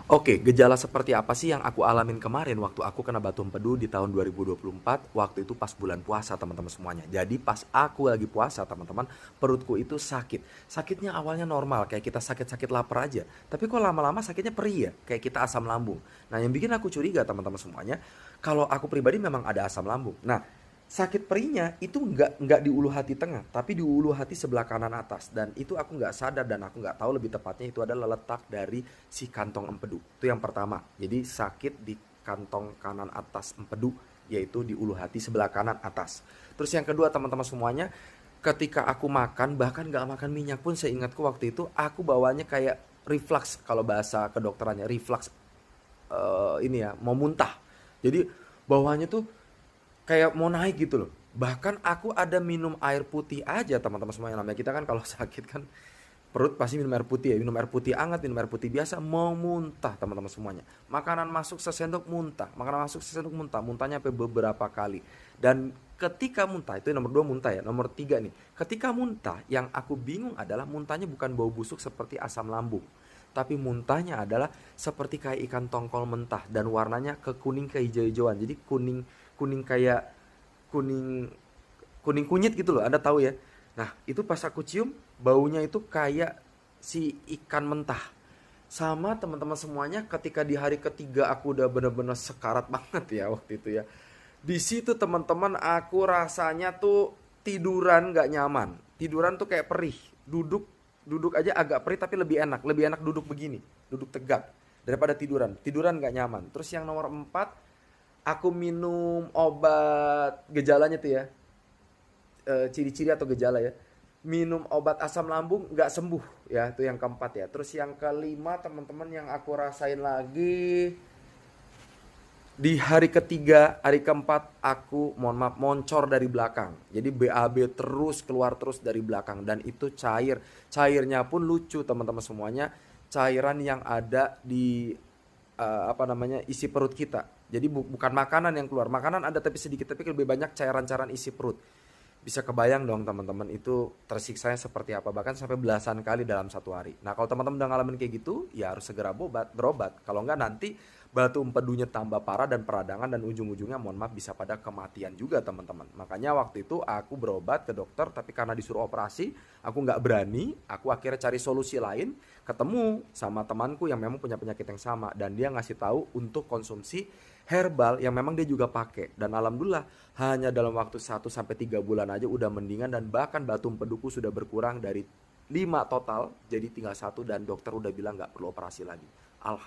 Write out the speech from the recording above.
Oke, gejala seperti apa sih yang aku alamin kemarin waktu aku kena batu empedu di tahun 2024, waktu itu pas bulan puasa teman-teman semuanya. Jadi pas aku lagi puasa teman-teman, perutku itu sakit. Sakitnya awalnya normal, kayak kita sakit-sakit lapar aja. Tapi kok lama-lama sakitnya perih ya, kayak kita asam lambung. Nah yang bikin aku curiga teman-teman semuanya, kalau aku pribadi memang ada asam lambung. Nah, sakit perihnya itu nggak di ulu hati tengah, tapi di ulu hati sebelah kanan atas. Dan itu aku nggak sadar dan aku nggak tahu lebih tepatnya itu adalah letak dari si kantong empedu. Itu yang pertama. Jadi sakit di kantong kanan atas empedu, yaitu di ulu hati sebelah kanan atas. Terus yang kedua teman-teman semuanya, ketika aku makan, bahkan nggak makan minyak pun seingatku waktu itu, aku bawanya kayak reflux kalau bahasa kedokterannya, reflux ini ya, mau muntah. Jadi bawahnya tuh kayak mau naik gitu loh. Bahkan aku ada minum air putih aja teman-teman semuanya, namanya kita kan kalau sakit kan perut pasti minum air putih ya, minum air putih hangat, minum air putih biasa, mau muntah teman-teman semuanya. Makanan masuk sesendok muntah, makanan masuk sesendok muntah, muntahnya sampai beberapa kali. Dan ketika muntah, itu nomor 2 muntah ya, nomor 3 nih. Ketika muntah, yang aku bingung adalah muntahnya bukan bau busuk seperti asam lambung. Tapi muntahnya adalah seperti kayak ikan tongkol mentah dan warnanya ke kuning ke hijau-hijauan. Jadi kuning kuning kayak kuning kuning kunyit gitu loh, Anda tahu ya. Nah, itu pas aku cium baunya itu kayak si ikan mentah. Sama teman-teman semuanya ketika di hari ketiga aku udah bener-bener sekarat banget ya waktu itu ya. Di situ teman-teman aku rasanya tuh tiduran nggak nyaman. Tiduran tuh kayak perih. Duduk duduk aja agak perih tapi lebih enak. Lebih enak duduk begini, duduk tegak daripada tiduran. Tiduran nggak nyaman. Terus yang nomor 4, aku minum obat gejalanya tuh ya, ciri-ciri atau gejala ya. Minum obat asam lambung nggak sembuh ya, itu yang keempat ya. Terus yang kelima teman-teman yang aku rasain lagi di hari ketiga, hari keempat aku mohon maaf moncor dari belakang. Jadi BAB terus keluar terus dari belakang dan itu cair. Cairnya pun lucu teman-teman semuanya. Cairan yang ada di apa namanya isi perut kita. Jadi bukan makanan yang keluar. Makanan ada tapi sedikit, tapi lebih banyak cairan-cairan isi perut. Bisa kebayang dong teman-teman itu tersiksanya seperti apa, bahkan sampai belasan kali dalam satu hari. Nah kalau teman-teman udah ngalamin kayak gitu ya harus segera berobat. Kalau enggak nanti batu empedunya tambah parah dan peradangan dan ujung-ujungnya mohon maaf bisa pada kematian juga teman-teman. Makanya waktu itu aku berobat ke dokter tapi karena disuruh operasi aku nggak berani, aku akhirnya cari solusi lain, ketemu sama temanku yang memang punya penyakit yang sama dan dia ngasih tahu untuk konsumsi herbal yang memang dia juga pakai. Dan alhamdulillah hanya dalam waktu 1 sampai 3 bulan aja udah mendingan dan bahkan batu empeduku sudah berkurang dari 5 total jadi tinggal 1 dan dokter udah bilang nggak perlu operasi lagi. Alhamdulillah.